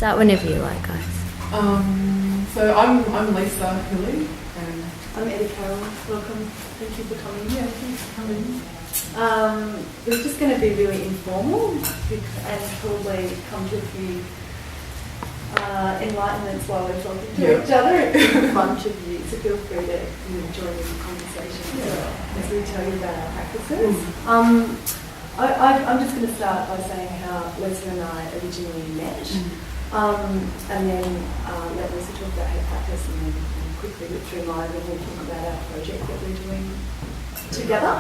Start whenever you like, guys. So I'm Lisa Hilli, and I'm Eddy Carrol. Welcome. Thank you for coming. yeah, thanks for coming. We're just going to be really informal and probably come to a few enlightenments while we're talking to each other. It's a bunch of you, so feel free to join in the conversation as we tell you about our practices. I'm just going to start by saying how Lisa and I originally met, and then let Lisa talk about her practice, and then quickly whip through mine, and we'll talk about our project that we're doing together.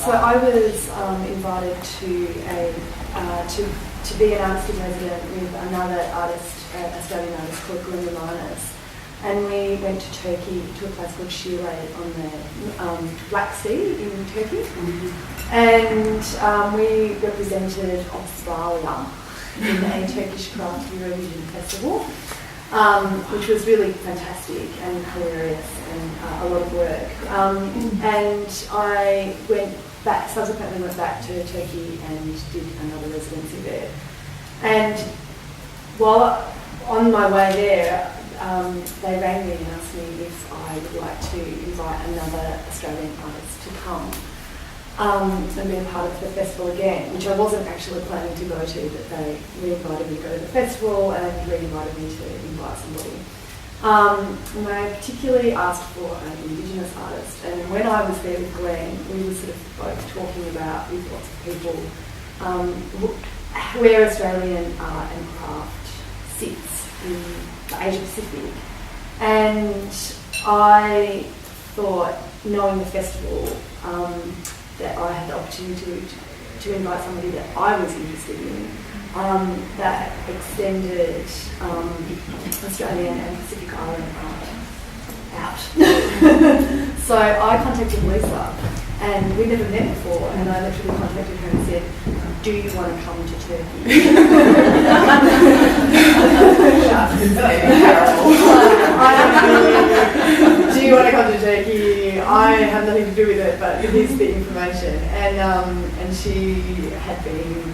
So I was invited to be an artist in resident with another artist, Australian artist called Glenn Romanis, and we went to Turkey to a place called Şile on the Black Sea in Turkey, and we represented Australia in a Turkish craft Eurovision festival, which was really fantastic and hilarious and a lot of work. And I subsequently went back to Turkey and did another residency there. And while on my way there, they rang me and asked me if I would like to invite another Australian artist to come and be a part of the festival again, which I wasn't actually planning to go to, but they re-invited me to go to the festival and re-invited me to invite somebody. And I particularly asked for an Indigenous artist, and when I was there with Glenn, we were sort of both talking about, with lots of people, where Australian art and craft sits in the Asia Pacific. And I thought, knowing the festival, that I had the opportunity to invite somebody that I was interested in, that extended Australian and Pacific Island art out. So I contacted Lisa, and we never met before, and I literally contacted her and said, do you want to come to Turkey? Do you want to come to Turkey? I have nothing to do with it, but here's the information. And she had been,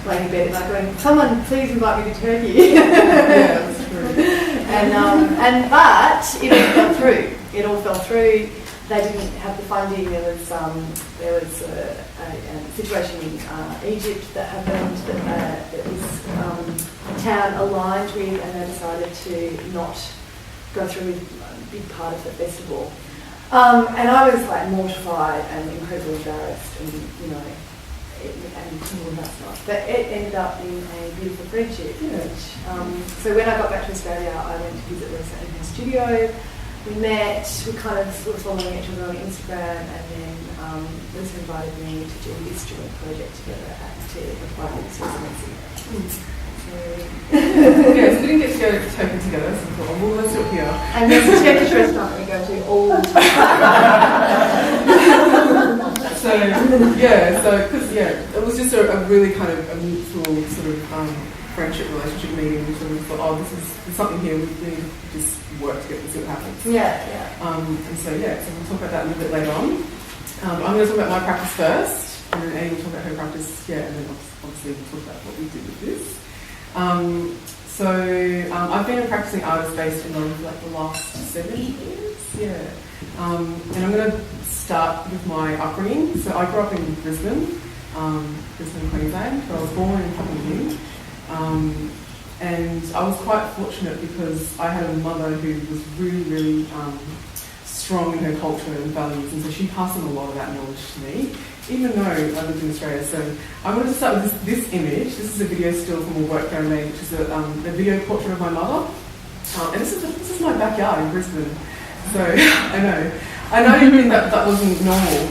laying in bed at night going, someone please invite me to Turkey. Yeah, that's true. But it all fell through. It all fell through. They didn't have the funding. There was a situation in Egypt that happened that this town aligned with, and they decided to not go through with a big part of the festival. And I was like mortified and incredibly embarrassed, and and all of that stuff. But it ended up being a beautiful friendship. So when I got back to Australia, I went to visit Lisa in her studio. We met, we kind of were following each other on Instagram, and then Lisa invited me to do this joint project together to apply for this residency. So we didn't get to go to Turkey together, so we thought, well, let's do it here. And there's a Turkish restaurant we go to all the time. it was just a really kind of a mutual sort of friendship relationship meeting. We sort of thought, there's something here, we need to just work together and see what happens. And so we'll talk about that a little bit later on. I'm going to talk about my practice first, and then Amy will talk about her practice, and then obviously we'll talk about what we did with this. I've been a practicing artist based in London for the last 7 years. And I'm going to start with my upbringing. So I grew up in Brisbane, Queensland, but I was born in Papua New Guinea. And I was quite fortunate because I had a mother who was really, really strong in her culture and values, and so she passed on a lot of that knowledge to me, even though I lived in Australia. So I wanted to start with this image. This is a video still from a work that I made, which is a video portrait of my mother. And this is my backyard in Brisbane. So I know you mean that wasn't normal.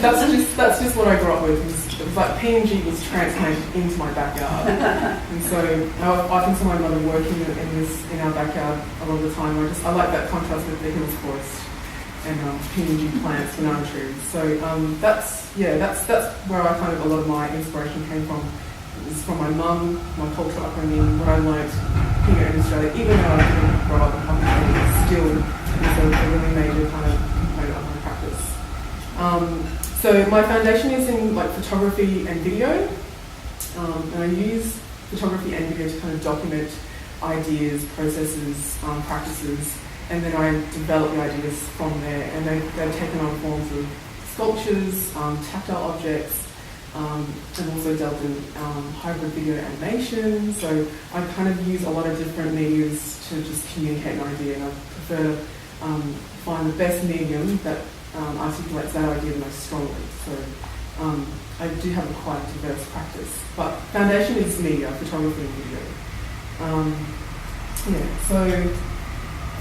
that's just what I grew up with. It was like PNG was transplanted into my backyard, and so I can see my mother working in our backyard a lot of the time. I like that contrast with the hills forest and PNG plants, banana trees. So that's where I kind of a lot of my inspiration came from. It was from my mum, my cultural upbringing, what I learnt here in Australia, even though I didn't grow up in Papua New Guinea, still is a really major kind of component of my practice. So my foundation is in photography and video, and I use photography and video to kind of document ideas, processes, practices, and then I develop the ideas from there, and they've taken on forms of sculptures, tactile objects, and also dealt in hybrid video animation. So I kind of use a lot of different medias to just communicate an idea, and I prefer to find the best medium that articulates that idea the most strongly. So I do have a quite diverse practice, but foundation is media, photography and video. So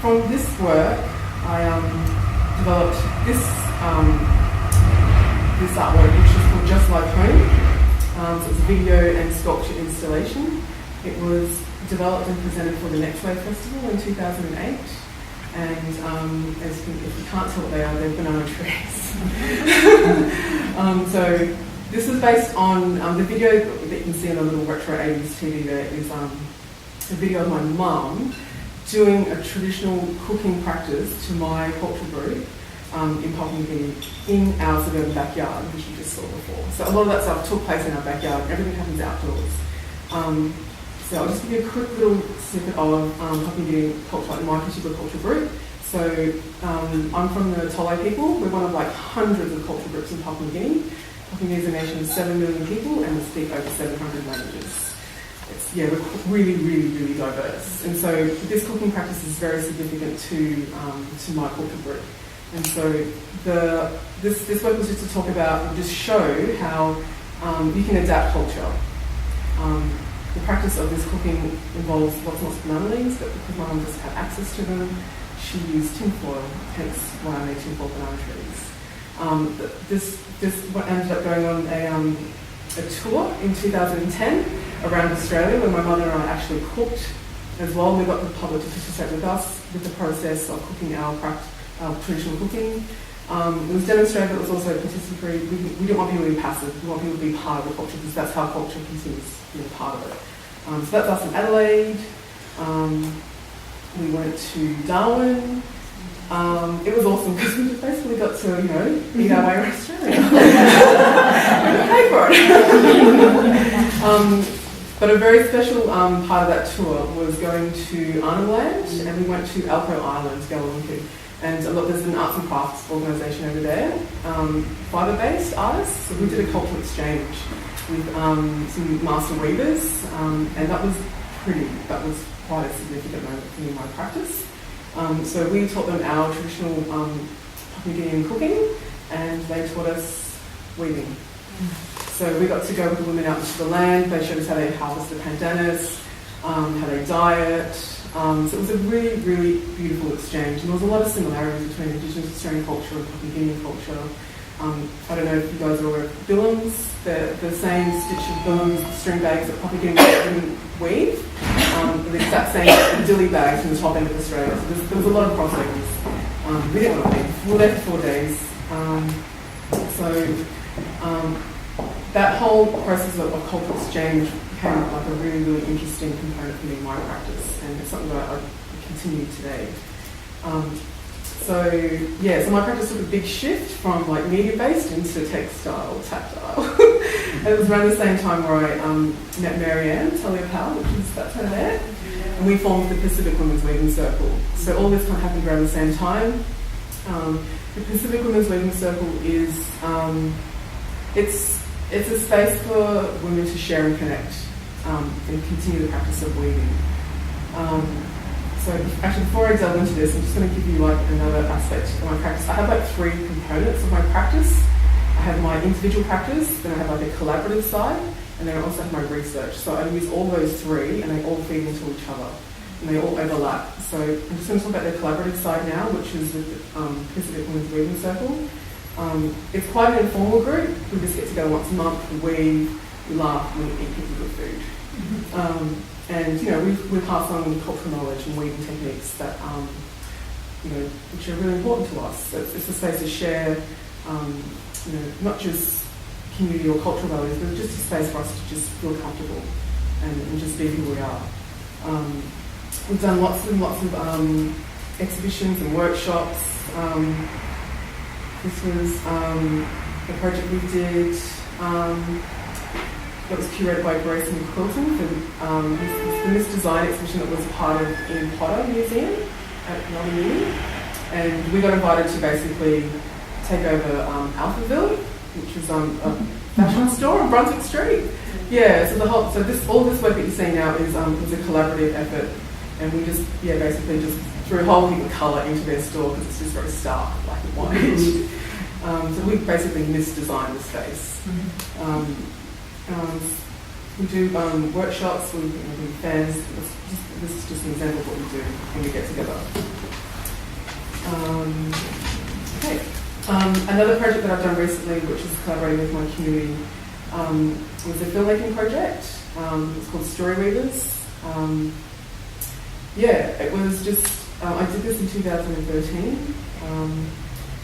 from this work, I developed this artwork, which is called Just Like Home. So it's a video and sculpture installation. It was developed and presented for the Next Wave Festival in 2008. And if you can't tell what they are, they're banana trees. So this is based on the video that you can see in the little retro 80s TV there is a video of my mum doing a traditional cooking practice to my cultural group in Papua New Guinea in our suburban backyard, which you just saw before. So a lot of that stuff took place in our backyard. Everything happens outdoors. So I'll just give you a quick little snippet of Papua New Guinea culture, like my particular cultural group. So I'm from the Tole people. We're one of like hundreds of cultural groups in Papua New Guinea. Papua New Guinea is a nation of 7 million people, and we speak over 700 languages. We're really, really, really diverse. And so this cooking practice is very significant to my cultural group. And so this work was just to talk about, just show how you can adapt culture. The practice of this cooking involves lots and lots of banana leaves, but because my mum just had access to them, she used tinfoil, hence why I made tinfoil banana trees. This ended up going on a tour in 2010 around Australia, where my mother and I actually cooked as well. We got the public to participate with us with the process of cooking our traditional cooking. It was demonstrated, but it was also participatory. We didn't want people to be passive. We want people to be part of the culture, because that's how culture continues being part of it. So that's us in Adelaide. We went to Darwin. It was awesome because we just basically got to, eat our way around Australia. We didn't pay for it. But a very special part of that tour was going to Arnhem Land, and we went to Alco Island, Galawinki. And there's an arts and crafts organisation over there, fibre-based artists. So we did a cultural exchange with some master weavers, and that was quite a significant moment for me in my practice. So we taught them our traditional Papua New Guinean cooking, and they taught us weaving. So we got to go with the women out into the land. They showed us how they harvest the pandanus, how they dye it. So it was a really, really beautiful exchange, and there was a lot of similarities between Indigenous Australian culture and Papua New Guinean culture. I don't know if you guys are aware of billums. The same stitch of billums, string bags that Papua New Guinea weave, the exact same dilly bags from the top end of Australia. So there was a lot of crossovers. We didn't want to leave. We were there for 4 days. That whole process of cultural exchange became like a really, really interesting component for me in my practice, and it's something that I continue today. So my practice took a big shift from like media-based into textile, tactile. And it was around the same time where I met Marianne Talia-Powell, which is that's her there, and we formed the Pacific Women's Weaving Circle. So all this kind of happened around the same time. The Pacific Women's Weaving Circle is it's a space for women to share and connect and continue the practice of weaving. So actually, before I delve into this, I'm just going to give you like another aspect of my practice. I have like 3 components of my practice. I have my individual practice, then I have like a collaborative side, and then I also have my research. So I use all those 3, and they all feed into each other, and they all overlap. So I'm just going to talk about the collaborative side now, which is with the Pacific Women's Weaving Circle. It's quite an informal group. We just get together once a month, we weave, we laugh, we eat pieces of food. And we pass on cultural knowledge and weaving techniques that which are really important to us. So it's a space to share, not just community or cultural values, but just a space for us to just feel comfortable and just be who we are. We've done lots of exhibitions and workshops. This was a project we did that was curated by Grace and Quilton for this design exhibition that was part of Ian Potter Museum at Melbourne Uni. And we got invited to basically take over Alphaville, which is a fashion store on Brunswick Street. Yeah, so all this work that you see now is a collaborative effort, and we just basically just threw a whole heap of colour into their store because it's just very stark, black and white. So we basically misdesigned the space. We do workshops, we do fairs. This is just an example of what we do when we get together. Okay. Another project that I've done recently, which is collaborating with my community, was a filmmaking project. It's called Story Weavers. It was just, I did this in 2013.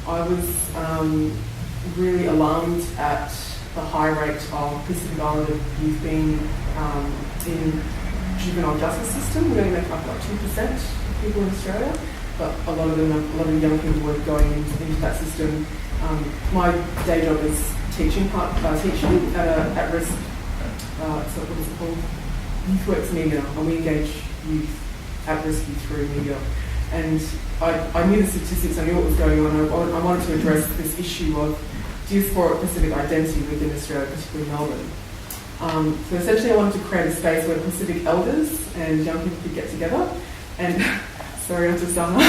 I was really alarmed at the high rate of Pacific Islander youth being in juvenile justice system. We only make up like 2% of people in Australia, but a lot of young people were going into that system. My day job is teaching at risk. So what is it called? Youth Works Media, and we engage youth at risk through media. And I knew the statistics, I knew what was going on. I wanted to address this issue of diasporic Pacific identity within Australia, particularly Melbourne. So essentially I wanted to create a space where Pacific elders and young people could get together. And sorry, Auntie Sana.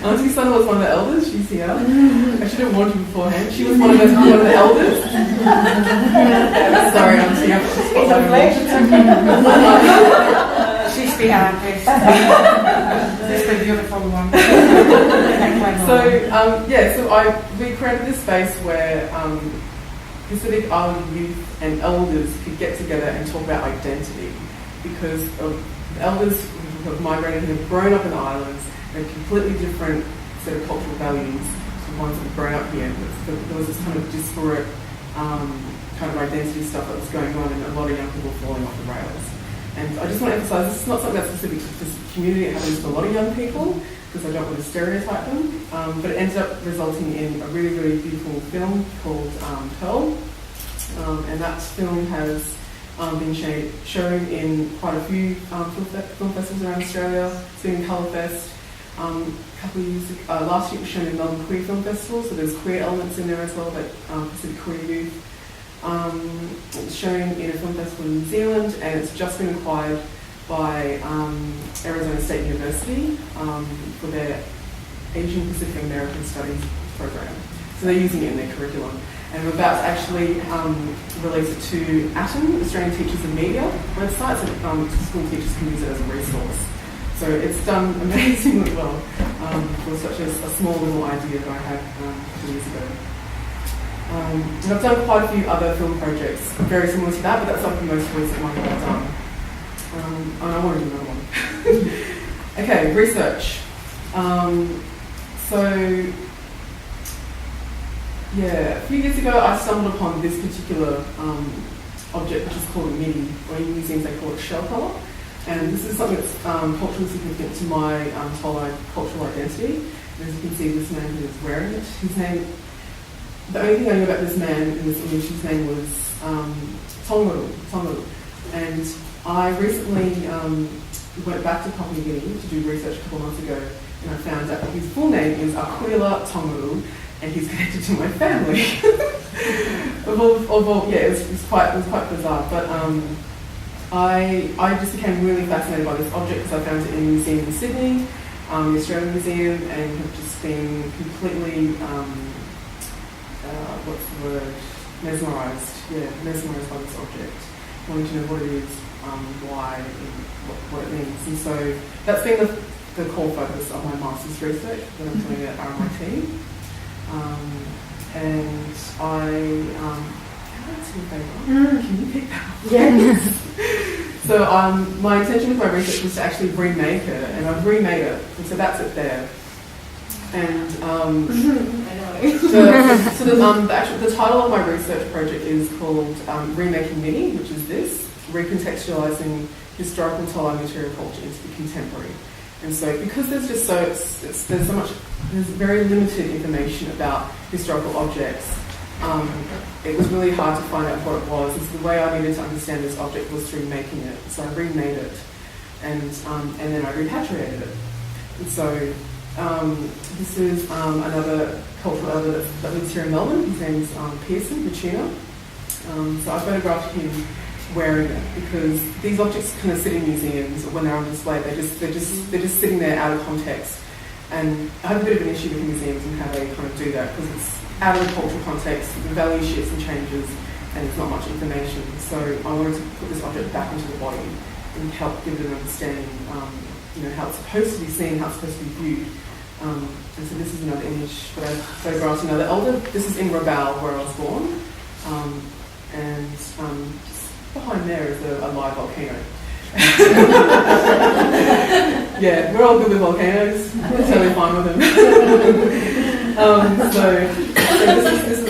Auntie Sana was one of the elders, she's here. I should have warned you beforehand. She was one of the elders. Sorry, Auntie. It's a pleasure. She's the artist. She's the beautiful one. So we created this space where Pacific Islander youth and elders could get together and talk about identity, because the elders who have migrated and have grown up in the islands and completely different set of cultural values to the ones that have grown up here. There was this kind of disparate kind of identity stuff that was going on, and a lot of young people falling off the rails. And I just want to emphasise, this is not something that's specific to this community. It happens to a lot of young people, because I don't want to stereotype them. But it ended up resulting in a really, really beautiful film called Pearl. And that film has been shown in quite a few film festivals around Australia. It's been in Colourfest. A couple of years ago, last year it was shown in Melbourne Queer Film Festival, so there's queer elements in there as well, like Pacific queer youth. It's shown in a film festival in New Zealand, and it's just been acquired by Arizona State University for their Asian Pacific American Studies program. So they're using it in their curriculum. And we're about to actually release it to ATOM, Australian Teachers and Media website, so school teachers can use it as a resource. So it's done amazingly well for such a small little idea that I had 2 years ago. And I've done quite a few other film projects very similar to that, but that's not the most recent one that I've done. And I want to do another one. Okay, research. A few years ago I stumbled upon this particular object, which is called a mini, or in museums they call it shell colour. And this is something that's culturally significant to my whole cultural identity. And as you can see, this man who is wearing it, the only thing I knew about this man in this image, his name was Tongaru. And I recently went back to Papua New Guinea to do research a couple of months ago, and I found out that his full name is Aquila Tongaru, and he's connected to my family. It was quite bizarre. But I just became really fascinated by this object because I found it in a museum in Sydney, the Australian Museum, and have just been completely mesmerised by this object, wanting to know what it is, why, and what it means. And so that's been the core focus of my master's research that I'm doing at RMIT. And can you pick that up? Yes. So my intention with my research was to actually remake it, and I've remade it, and so that's it there. And the title of my research project is called Remaking Mini, which is this, re-contextualising historical tile material culture into the contemporary. And so because there's very limited information about historical objects, it was really hard to find out what it was. It's the way I needed to understand this object was through making it. So I remade it, and then I repatriated it. And so this is another cultural elder that lives here in Melbourne. His name's Pearson, the tuner. So I photographed him wearing it because these objects kind of sit in museums when they're on display. They're just sitting there out of context. And I have a bit of an issue with museums and how they kind of do that because it's out of the cultural context, the value shifts and changes, and it's not much information. So I wanted to put this object back into the body and help give it an understanding, how it's supposed to be seen, how it's supposed to be viewed. And so this is another image that I photographed another elder. This is in Rabaul, where I was born. And just behind there is a live volcano. Yeah, we're all good with volcanoes. We're totally fine with them. So this is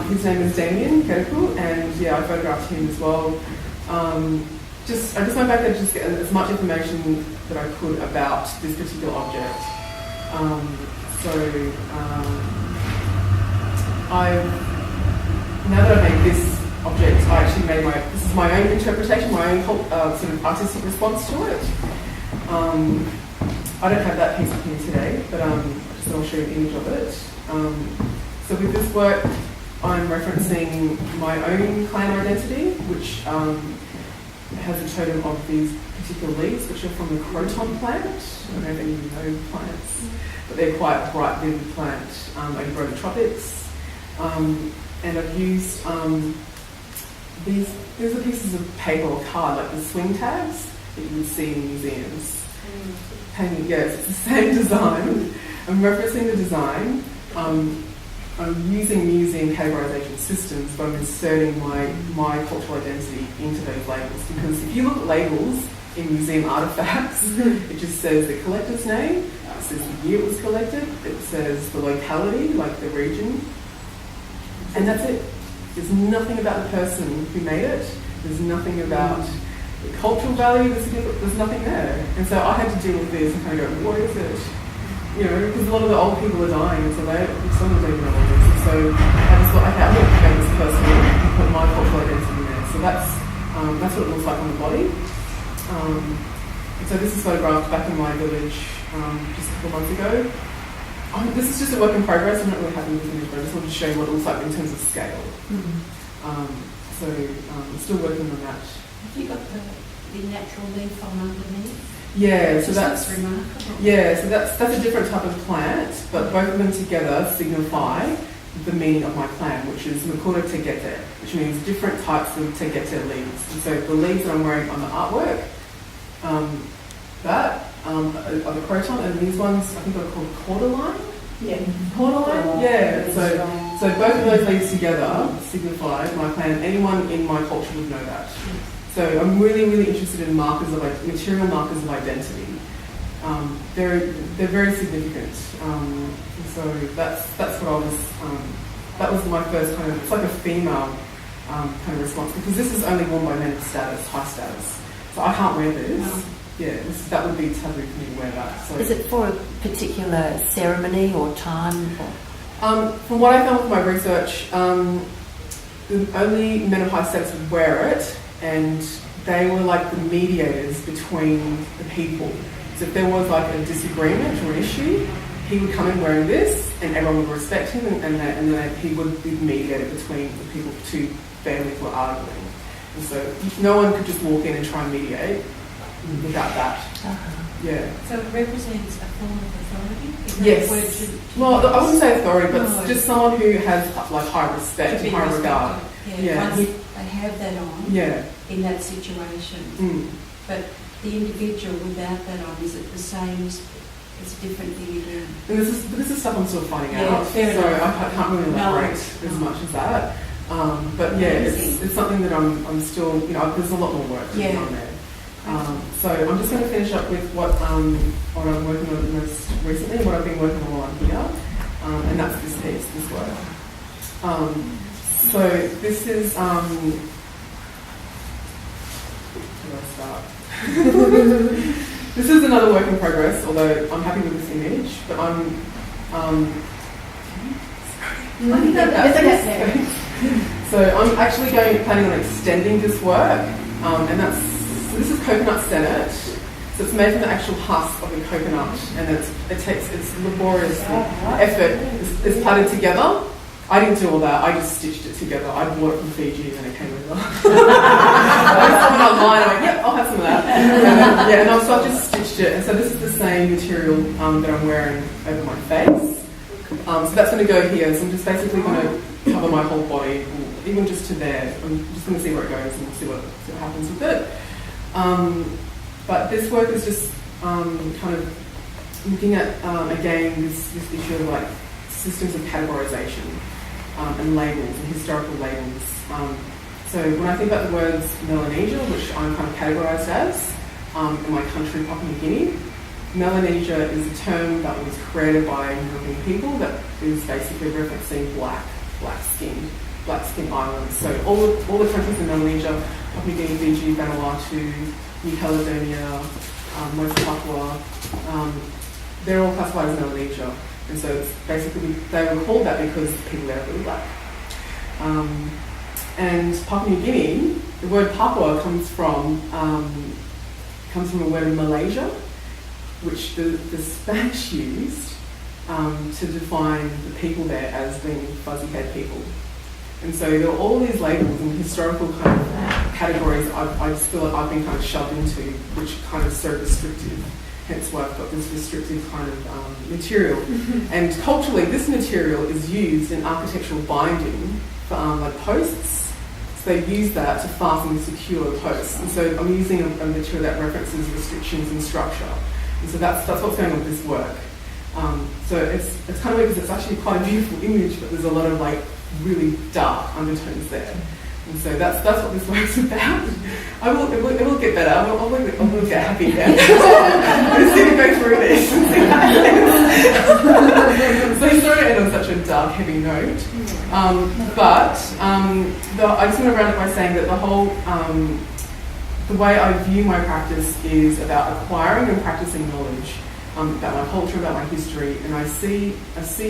his name is Damien Kerrickle, and yeah, I photographed him as well. I just went back there to just get as much information that I could about this particular object. Now that I've made this object, I actually made this is my own interpretation, my own sort of artistic response to it. I don't have that piece of here today, but just I'll show you an image of it. So with this work, I'm referencing my own clan identity, which has a totem of these particular leaves, which are from the croton plant. I don't know if any of you know plants, but they're quite bright, vivid plant. They grow in the tropics. And I've used these are pieces of paper or card, like the swing tabs that you would see in museums. Hanging, yes, it's the same design. I'm referencing the design. I'm using museum categorization systems, but I'm inserting my cultural identity into those labels. Because if you look at labels in museum artifacts, it just says the collector's name, it says the year it was collected, it says the locality, like the region, and that's it. There's nothing about the person who made it. There's nothing about the cultural value. There's nothing there. And so I had to deal with this and kind of go, what is it? Because a lot of the old people are dying, and so some of them don't even know what it is. And so I just thought, okay, I'm going to make this personal and put my cultural identity in there. So that's what it looks like on the body. So this is photographed back in my village just a couple of months ago. This is just a work in progress. I'm not really happy with the image, but I just wanted to show you what it looks like in terms of scale. So I'm still working on that. Have you got the natural leaf on underneath? Yeah, so that's remarkable. Yeah, so that's a different type of plant, but both of them together signify the meaning of my clan, which is Makura Tegete, which means different types of Tegete leaves. And so the leaves that I'm wearing on the artwork, are the croton, and these ones I think are called cordyline. Yeah. Cordyline? Yeah. So both of those leaves together signify my clan. Anyone in my culture would know that. So I'm really, really interested in markers of material markers of identity. They're very significant. So that's what I was. That was my first kind of. It's like a female kind of response, because this is only worn by men of status, high status. So I can't wear this. No. Yeah, that would be taboo for me to wear that. So. Is it for a particular ceremony or time? From what I found with my research, only men of high status would wear it, and they were like the mediators between the people. So if there was like a disagreement or an issue, he would come in wearing this, and everyone would respect him, and then he would be the mediator between the people, two families were arguing. And so no one could just walk in and try and mediate without that. Yeah. So it represents a form of authority? Yes. Well, I wouldn't say authority, but just someone who has like high respect and high regard. Yeah. Once they have that on in that situation. But the individual without that on, is it the same as it's a different thing again? And this is stuff I'm still finding out. Fair so enough. I can't really elaborate as much as that. But yeah, it's something that I'm still, there's a lot more work to be done there. So I'm just going to finish up with what I'm working on most recently, what I've been working on while I'm here, and that's this piece, this work. So this is, where do I start? This is another work in progress, although I'm happy with this image, but I think that's so I'm actually planning on extending this work, and this is coconut Senate. So it's made from the actual husk of the coconut, and it's laborious effort. It's plaited together. I didn't do all that. I just stitched it together. I bought it from Fiji, and then it came over. I saw it online. I'm like, yep, I'll have some of that. And so I've just stitched it. And so this is the same material that I'm wearing over my face. So that's going to go here. So I'm just basically going to cover my whole body, even just to there. I'm just going to see where it goes and see what happens with it. But this work is just kind of looking at, again, this issue of like systems of categorization and labels and historical labels. So when I think about the words Melanesia, which I'm kind of categorised as in my country, Papua New Guinea, Melanesia is a term that was created by European people that is basically referencing black skin islands. So all the countries in Melanesia, Papua New Guinea, Fiji, Vanuatu, New Caledonia, most Papua, they're all classified as Melanesia. And so it's basically, they were called that because people there are really black. And Papua New Guinea, the word Papua comes from a word in Malaysia, which the Spanish used to define the people there as being fuzzy-haired people. And so there are all these labels and historical kind of categories I just feel like I've been kind of shoved into, which are kind of so restrictive. Hence why I've got this restrictive kind of material. And culturally, this material is used in architectural binding for like posts. So they use that to fasten and secure posts. And so I'm using a material that references restrictions and structure. And so that's what's going on with this work. So it's kind of weird because it's actually quite a beautiful image, but there's a lot of like really dark undertones there. And so that's what this work's about. It will get better. I will get happy again. I'm just going to go through this and see what happens. So sorry to end on such a dark, heavy note. I just want to round up by saying that the way I view my practice is about acquiring and practicing knowledge about my culture, about my history, and I see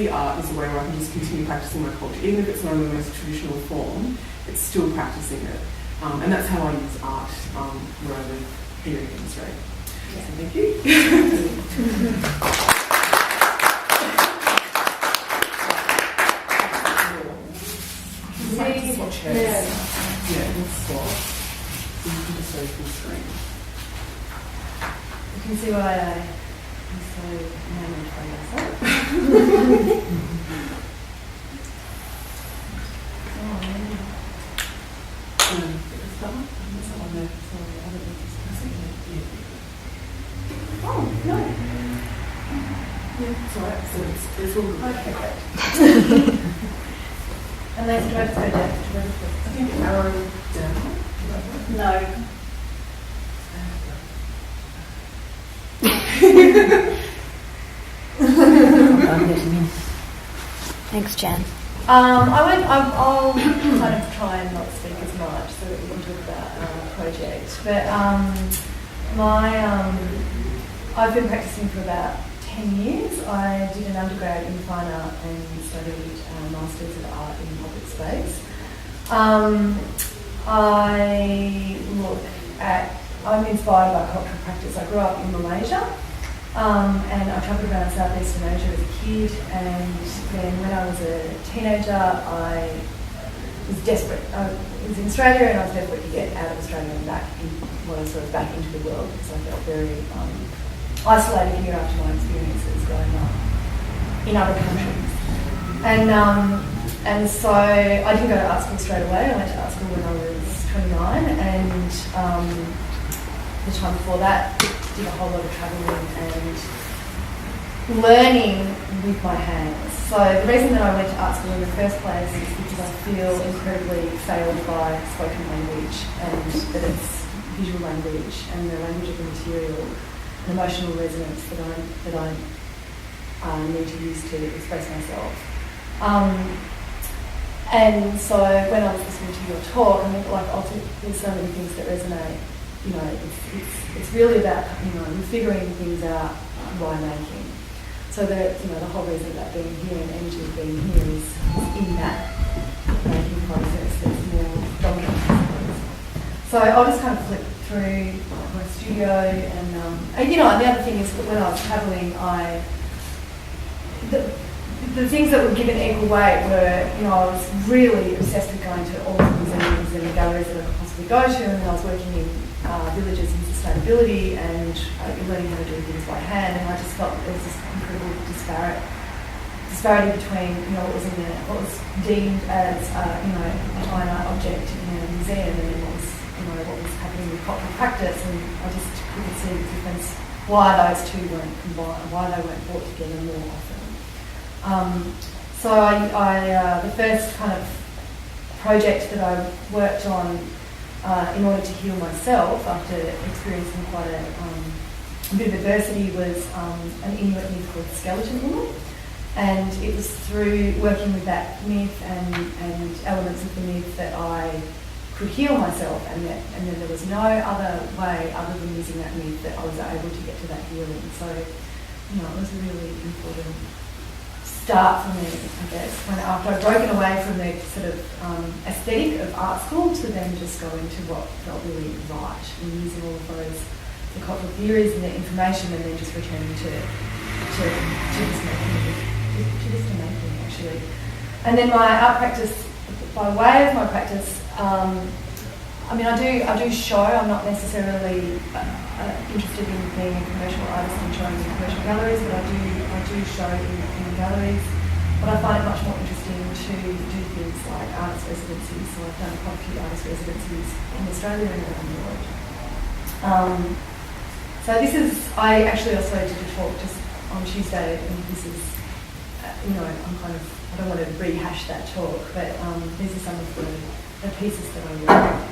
art as a way where I can just continue practicing my culture, even if it's not in the most traditional form. It's still practicing it, and that's how I use art where I live here in Australia. Yeah. So thank you. Swatch heads. Yeah, we'll swap. So you can just go full screen. You can see why I'm so enamored by myself. Oh, no. Yeah, it's alright. So it's all good. Okay, great. Unless do I just go down? I think arrow down. No. Thanks, Jan. I'll kind of try and not speak as much so that we can talk about our project. But I've been practicing for about 10 years. I did an undergrad in fine art and studied a Masters of Art in public space. I'm inspired by cultural practice. I grew up in Malaysia. And I travelled around Southeastern Asia as a kid, and then when I was a teenager, I was desperate. I was in Australia, and I was desperate to get out of Australia and back into the world, because I felt very isolated here after my experiences growing up in other countries. And so I didn't go to art school straight away. I went to art school when I was 29, and the time before that, did a whole lot of travelling and learning with my hands. So the reason that I went to art school in the first place is because I feel incredibly failed by spoken language, and that it's visual language and the language of the material and emotional resonance that I need to use to express myself. And so when I was listening to your talk, I mean, there's so many things that resonate. It's really about, you're figuring things out by making. So the whole reason about being here and energy of being here is in that making process that's more dominant, I suppose. So I'll just kind of flip through my studio and the other thing is that when I was travelling, the things that were given equal weight were, I was really obsessed with going to all the museums and the galleries that I could possibly go to, and I was working in villages in sustainability and learning how to do things by hand, and I just felt there was this incredible disparity between, what was deemed as, a fine art object in a museum and then what was happening with cultural practice, and I just couldn't see the difference, why those two weren't combined, why they weren't brought together more often. So the first kind of project that I worked on in order to heal myself after experiencing quite a bit of adversity was an Inuit myth called Skeleton Woman. And it was through working with that myth and elements of the myth that I could heal myself, and then there was no other way other than using that myth that I was able to get to that healing. So, it was a really important start for me, I guess, after I'd broken away from the sort of aesthetic of art school to then just go into what felt really right and using all of those, the cultural theories and the information, and then just returning to just making actually. And then my art practice, by way of my practice, I do show. I'm not necessarily interested in being a commercial artist and showing in commercial galleries, but I do show in galleries. But I find it much more interesting to do things like artist residencies. So I've done quite a few artist residencies in Australia and around the world. So this is, I actually also did a talk just on Tuesday, and this is, I don't want to rehash that talk, but these are some of the pieces that I work.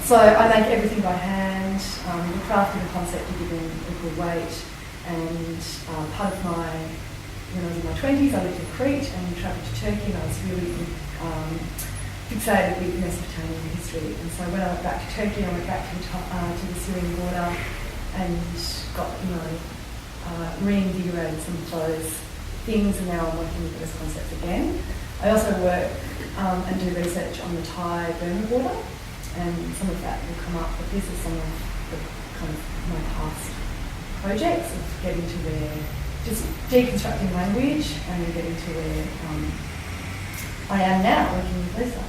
So I make everything by hand, the craft and the concept are given equal weight, and part of when I was in my 20s, I lived in Crete and travelled to Turkey, and I was really fixated with Mesopotamian history. And so when I went back to Turkey, I went back to the Syrian border and got, reinvigorated some of those things, and now I'm working with those concepts again. I also work and do research on the Thai-Burma border, and some of that will come up, but this is some of the kind of my past projects of getting to where, just deconstructing language and then getting to where I am now, working with Lisa.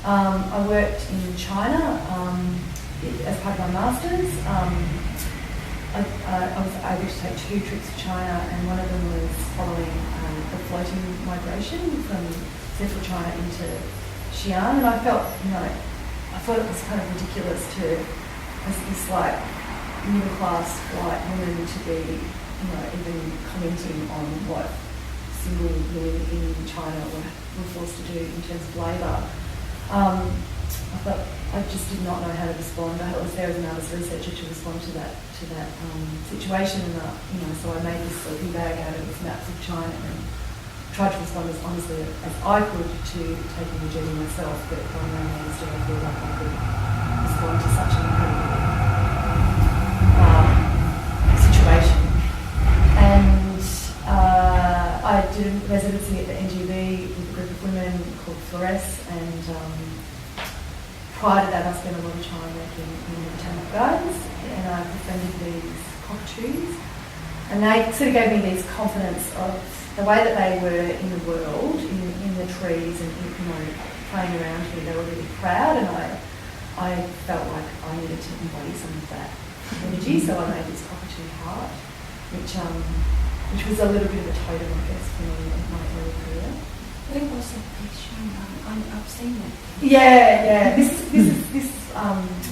I worked in China as part of my master's. I was able to take 2 trips to China, and one of them was following the floating migration from central China into Xi'an, and I felt, I thought it was kind of ridiculous to, as this like middle class white woman, to be, even commenting on what single women in China were forced to do in terms of labour. I thought I just did not know how to respond. I was there as an artist researcher to respond to that situation, and so I made this sleeping bag out of maps of China and tried to respond as honestly as I could to taking the journey myself, but by no means did I feel like I could respond to such an incredible situation. And I did a residency at the NGV with a group of women called Flores, and prior to that I spent a lot of time working in the botanical gardens, and I befriended these cockatoos, and they sort of gave me these confidence of the way that they were in the world, in the trees, and playing around me. They were really proud, and I felt like I needed to embody some of that energy, so I made this cockatoo heart, which was a little bit of a totem, I guess, for me in my early career. Where was that picture? I've seen that. Yeah. This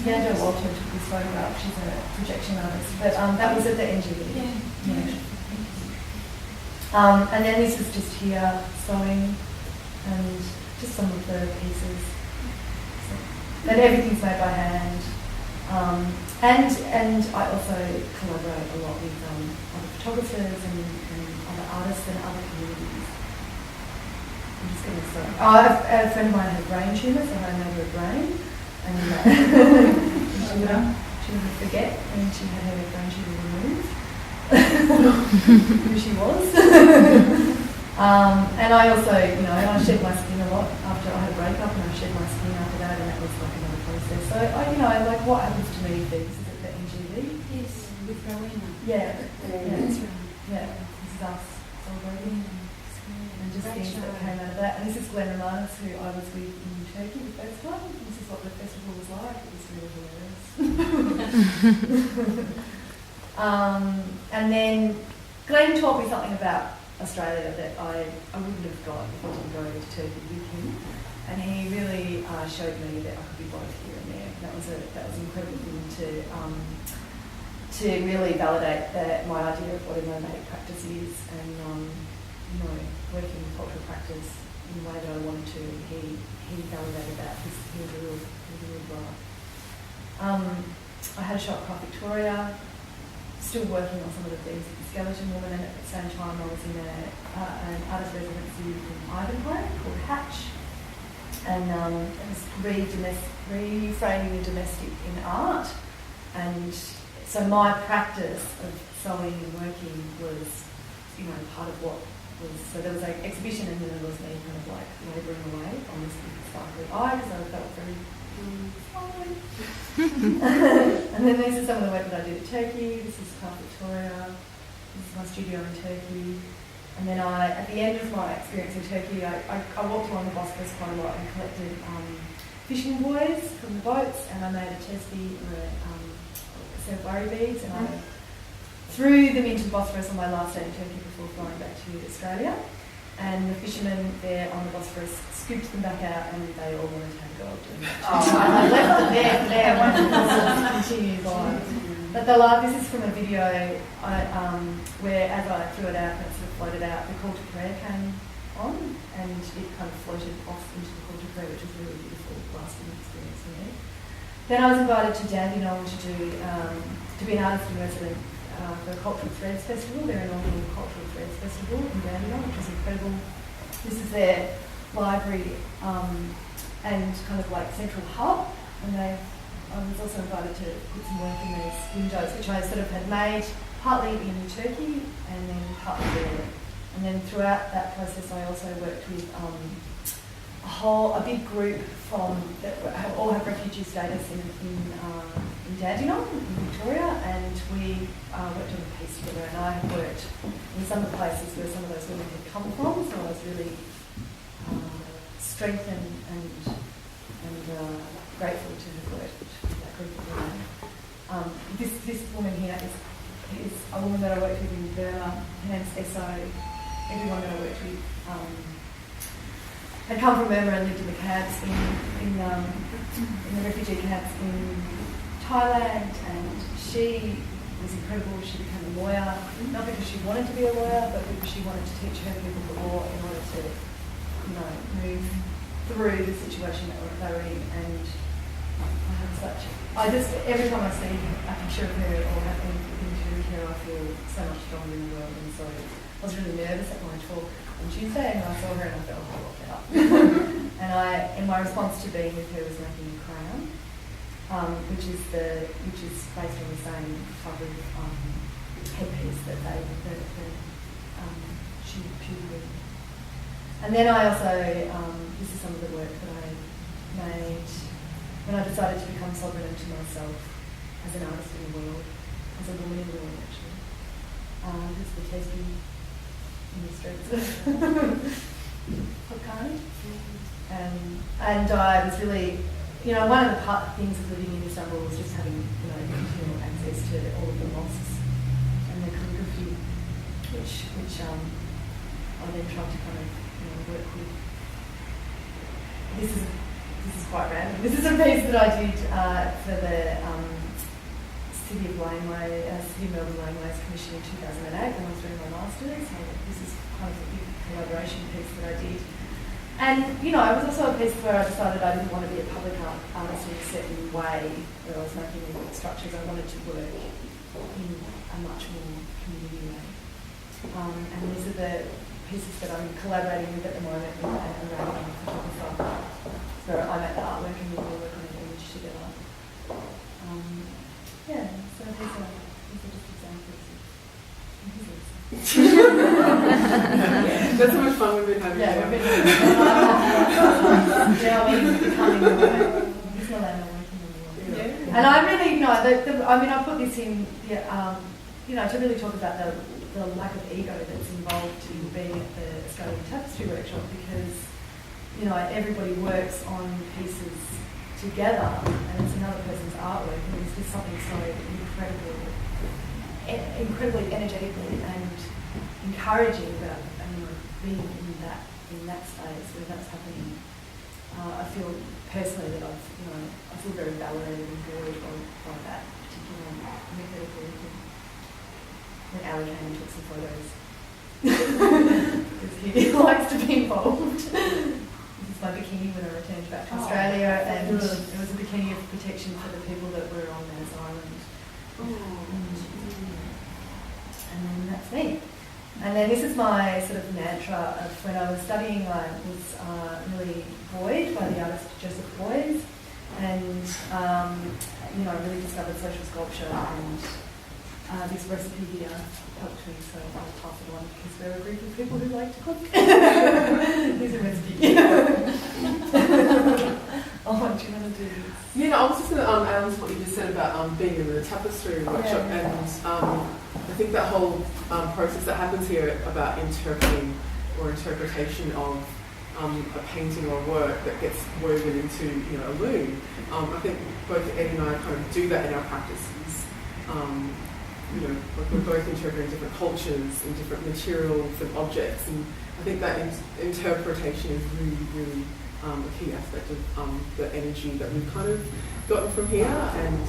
Yanda Walter took this photograph. She's a projection artist, but that was at the NGV. Yeah. And then this is just here sewing, and just some of the pieces. And everything's made by hand. And I also collaborate a lot with other photographers and other artists and other communities. I'm just going to say, a friend of mine had a brain tumour, so I made her a brain, and she would forget, and she had her brain tumour removed. who she was. And I also, I shed my skin a lot after I had a breakup, and I shed my skin after that, and that was like another process. So, like what happens to me these days, is it the NGV? Yes, with Rowena. Yeah. That's right. Yeah, this is us celebrating. And just things that came out of that. And this is Glenn Romanis, who I was with in Turkey the first time. This is what the festival was like. It was really hilarious. And then Glenn taught me something about Australia that I wouldn't have got if I didn't go to Turkey with him. And he really showed me that I could be both here and there. That was an incredible thing to really validate my idea of what a nomadic practice is, and working with cultural practice in the way that I wanted to. He validated that. He was a real brother. I had a shop at Victoria, still working on some of the things with the skeleton woman, and at the same time I was in an artist residency in Ivanhoe called Hatch, and it was reframing the domestic in art. And so my practice of sewing and working was, part of what was, so there was an exhibition, and then there was me kind of like labouring away on this sparkly eye, because I felt very slowly. And then this is some of the work that I did at Turkey. This is South Victoria. This is my studio in Turkey. And then at the end of my experience in Turkey, I walked along the Bosphorus quite a lot and collected fishing buoys from the boats, and I made a testy or a set of worry beads, and I threw them into the Bosphorus on my last day in Turkey before flying back to Australia. And the fishermen there on the Bosphorus scooped them back out, and they all wanted to have a go. And I left them there. I wanted to continue on. But this is from a video where, as I threw it out and it sort of floated out, the call to prayer came on, and it kind of floated off into the call to prayer, which was a really beautiful, lasting experience for me. Then I was invited to Dandenong to be an artist in resident for the Cultural Threads Festival. They're an annual Cultural Threads Festival in Dandenong, which is incredible. This is their library and kind of like central hub, and I was also invited to put some work in these windows, which I sort of had made partly in Turkey and then partly there. And then throughout that process, I also worked with a big group that all have refugee status in Dandenong, in Victoria, and we worked on a piece together, and I had worked in some of the places where some of those women had come from, so I was really strengthened and grateful to have worked with that group of women. This woman here is a woman that I worked with in Burma. Her name's Eso. Everyone that I worked with had come from Burma and lived in the camps in the refugee camps in Thailand, and she was incredible. She became a lawyer, not because she wanted to be a lawyer, but because she wanted to teach her people the law in order to, move through the situation that they were in. And every time I see a picture of her or have anything to do with her, I feel so much stronger in the world. And so I was really nervous at my talk on Tuesday, and I saw her and I felt a whole lot better. And my response to being with her was making a crown, which is based on the same type of headpiece that she would wear. And then I also, this is some of the work that I made when I decided to become sovereign to myself as an artist in the world, as a woman in the world, actually. This is the testy in the streets of Carney. And I was really, one of the things of living in Istanbul was just having, continual access to all of the mosques and the calligraphy, which I then tried to kind of work with. This is quite random. This is a piece that I did for the City of Melbourne Laneways Commission in 2008 when I was doing my master's. So this is kind of a big collaboration piece that I did. And, it was also a piece where I decided I didn't want to be a public artist in a certain way where I was making these structures. I wanted to work in a much more community way. And these are the pieces that I'm collaborating with at the moment with a random photographer. So I make the artwork and we all work on an image together. So these are just examples of been having Yeah, one. we've been we're becoming aware. It's not that I'm working anymore. Yeah. And I really, I put this in, to really talk about the lack of ego that's involved in being at the Australian Tapestry Workshop, because, everybody works on pieces together and it's another person's artwork, and it's just something so incredibly energetically and encouraging about being in that space where that's happening. I feel personally that I feel very validated and buoyed by that particular method. When Ali came and took some photos because he likes to be involved. This is my bikini when I returned back to Australia, and it was a bikini of protection for the people that were on Manus Island. And then that's me. And then this is my sort of mantra of when I was studying. I was really buoyed by the artist Joseph Beuys, and I really discovered social sculpture, and this recipe here helped me, so I'll pass it on because we're a group of people who like to cook. Here's a recipe. Oh, do you want to do this? Yeah, no, I was just going to add on to what you just said about being in the tapestry workshop, and I think that whole process that happens here about interpreting or interpretation of a painting or work that gets woven into a loom. I think both Eddy and I kind of do that in our practices. Like we're both interpreting different cultures and different materials and objects, and I think that interpretation is really, really a key aspect of the energy that we've kind of gotten from here. And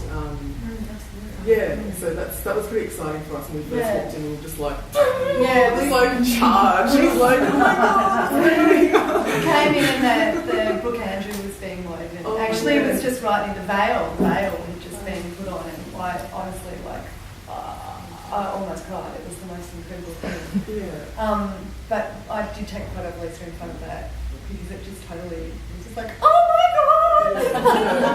so that was pretty exciting for us when we first walked in. We were just like, charged. We was like, oh my god, what are you doing? We came in and the book Andrew was being woven. Actually, it was just right near the veil. The veil had just been put on, and I honestly I almost cried. It was the most incredible thing. Yeah. But I did take a photo of Lisa in front of that because it just totally, it was just like, oh my god,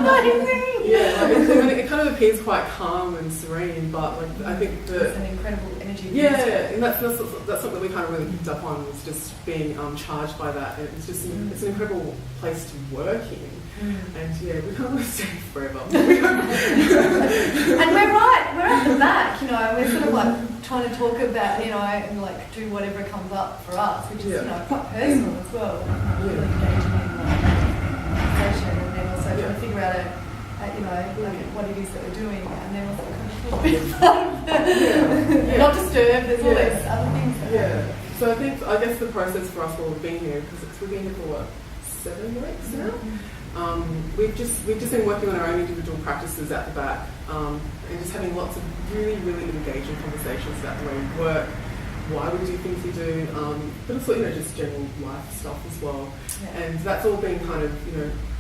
amazing. Yeah, it kind of appears quite calm and serene, but like I think it's an incredible energy. Yeah, and that's something we kind of really picked up on, was just being charged by that. And it's an incredible place to work in. And we can't really stay forever. And we're at the back, we're sort of like trying to talk about, and like do whatever comes up for us, which is, quite personal as well. Really engaging in conversation, and then also trying to figure out what it is that we're doing, and then also kind of a bit fun. Not disturbed, there's all these other things that happen. So I guess the process for us while we've been here, because we've been here for 7 weeks now. We've just been working on our own individual practices at the back, and just having lots of really, really engaging conversations about the way we work, why we do things we do, but also just general life stuff as well. Yeah. And that's all been kind of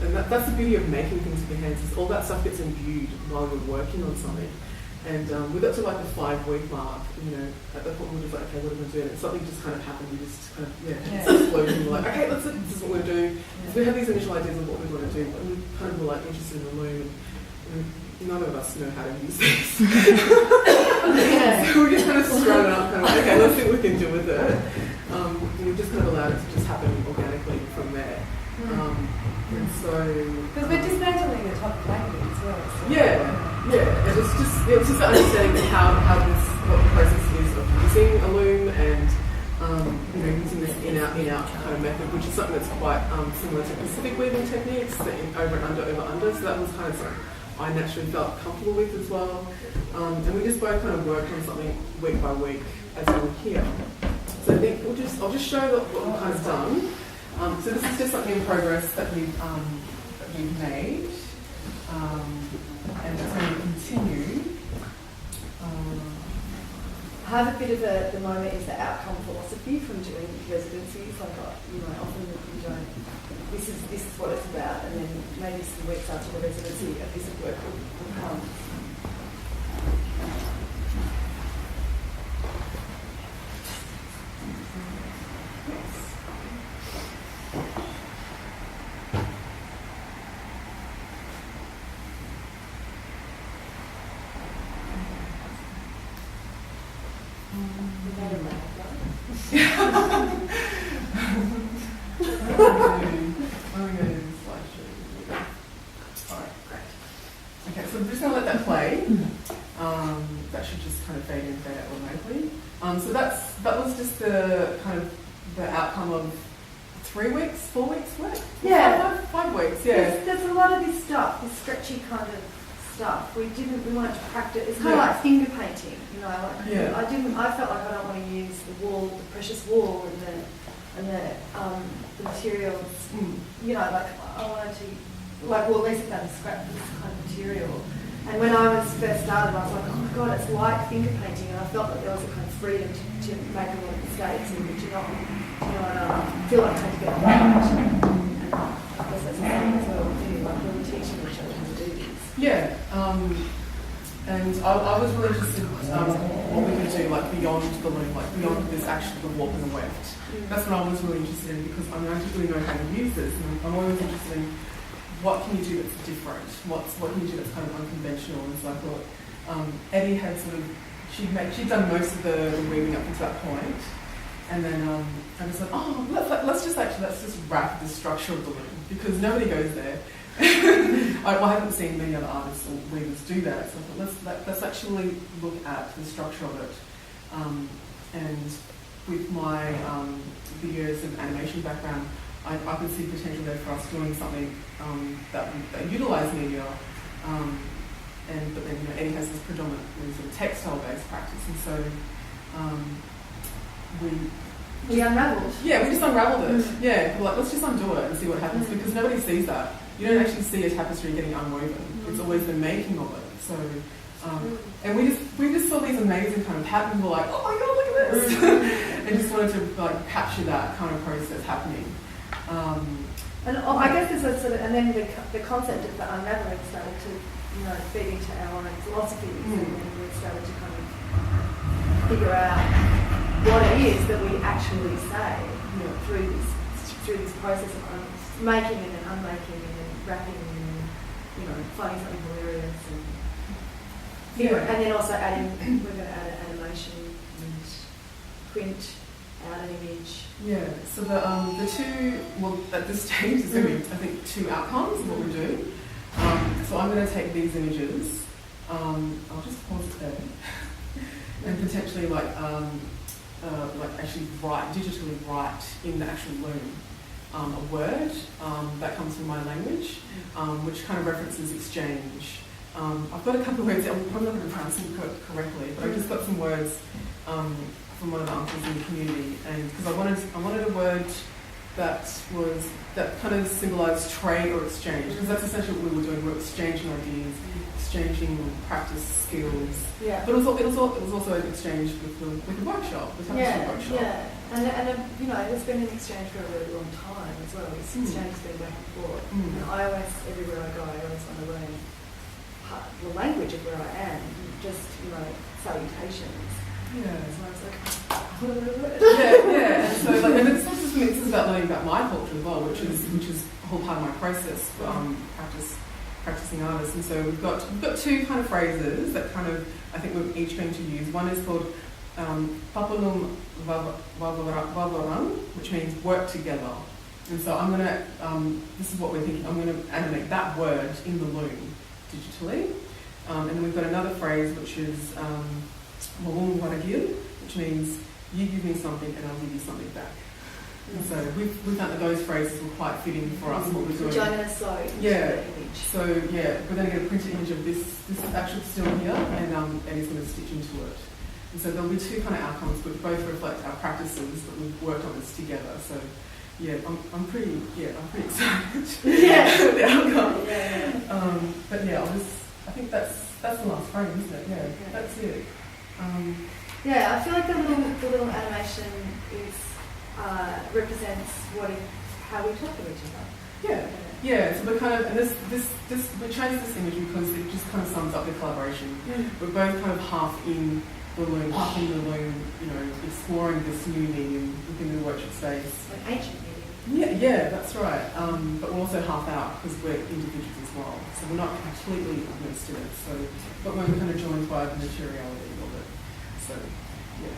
and that's the beauty of making things with your hands, is all that stuff gets imbued while you're working on something. And we got to like the 5-week mark, at the point we were just like, okay, what are we going to do? And something just kind of happened. We just kind of, exploded. And we're like, okay, this is what we're going to do. So we had these initial ideas of what we want to do, but we kind of were like interested in the loom. And none of us know how to use this. So we just kind of strung it up, kind of like, okay, let's see what we can do with it. And we just kind of allowed it to just happen organically from there. And so... Because we're dismantling the top of blanket as well. So. Yeah, it was just understanding what the process is of using a loom, and using this in-out kind of method, which is something that's quite similar to Pacific weaving techniques, the over and under, over under. So that was kind of something I naturally felt comfortable with as well. And we just both kind of worked on something week by week as we were here. So I think I'll just show what we've kind of done. So this is just something in progress that we've made. And it's going to continue. I have a bit of the moment is the outcome philosophy from doing residencies. Like, often you don't. This is what it's about, and then maybe some weeks after the residency, a piece of work will come. Okay, so I'm just going to let that play. That should just kind of fade in, fade out automatically. So that was just the kind of the outcome of 3 weeks, 4 weeks work? Yeah. 5 weeks, yeah. There's a lot of this stuff, this stretchy kind of stuff. We wanted to practice. It's kind of like finger painting, you know. I felt like I don't want to use the wool, the precious wool, and the materials. You know, like I wanted to, like, well, at least about to scrap this kind of material. And when I was first started, I was like, oh my god, it's like finger painting, and I felt that there was a kind of freedom to make a lot of mistakes and to not feel like I had to get it right. And I guess that's the same as well, like really teaching each other how to do this. Yeah, and I was really interested in what we could do, like beyond the loom, like beyond this actually the warp and the weft. That's what I was really interested in, because I don't really know how to use this, and I'm always interested in what can you do that's different? What can you do that's kind of unconventional? And so I thought Eddy had sort of she'd done most of the weaving up to that point, and then I just thought, oh, let's just wrap the structure of the loom, because nobody goes there. I haven't seen many other artists or weavers do that, so I thought let's actually look at the structure of it, and with my the years of animation background, I could see potential there for us doing something that utilise media, but then Eddy has this predominantly sort of textile-based practice, and so we unravelled. Yeah, we just unravelled it. Yeah, like let's just undo it and see what happens, because nobody sees that. You don't actually see a tapestry getting unwoven. It's always the making of it. So, and we just saw these amazing kind of patterns. We're like, oh my god, look at this, and just wanted to like capture that kind of process happening. And I guess there's a sort of, and then the concept of the unravelling started to, feed into our own philosophies, and then we started to kind of figure out what it is that we actually say through this process of making and then unmaking and then wrapping and then, finding something hilarious and then also adding, we're going to add an animation and print out an image. Yeah, so the two, well, at this stage, there's going to be, I think, 2 outcomes of what we do. So I'm going to take these images, I'll just pause it there, and potentially actually digitally write in the actual loom a word that comes from my language, which kind of references exchange. I've got a couple of words, I'm probably not going to pronounce them correctly, but I just got some words from one of the uncles in the community, and because I wanted a word that kind of symbolised trade or exchange, because that's essentially what we were doing. We were exchanging ideas, exchanging practice skills. Yeah. But it was also an exchange with the workshop, the tapestry workshop. Yeah. And it's been an exchange for a really long time as well. This exchange has been back and forth. And I always, everywhere I go, I always want to learn the language of where I am, just salutations. Yeah. So I was like, yeah. So and it's not just me. This is about learning about my culture as well, which is a whole part of my process for practicing artists. And so we've got 2 kind of phrases that kind of I think we're each going to use. One is called Papalum Vavaran, which means work together. And so I'm gonna this is what we're thinking. I'm gonna animate that word in the loom digitally. And then we've got another phrase which is Mawung Waragil, which means you give me something and I'll give you something back. And so we've found that those phrases were quite fitting for us, what we're doing. Which I'm going to sew into the image. So we're going to get a printed image of this actual still here, and Eddy's going to stitch into it. And so there'll be 2 kind of outcomes which both reflect our practices that we've worked on this together. So I'm pretty excited. Yeah. The outcome. Yeah. But I think that's the last frame, isn't it? Yeah. That's it. I feel like the little animation is represents how we talk to each other. Yeah. So we're kind of, and this we chose this image because it just kind of sums up the collaboration. We're both kind of half in the loom, exploring this new medium within the workshop space. Like ancient medium. Yeah, that's right. But we're also half out because we're individuals as well. So we're not completely immersed in it. But we're kind of joined by the materiality of it. So, yeah.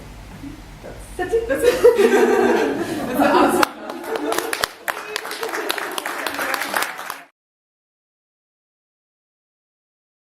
That's it. That's the artist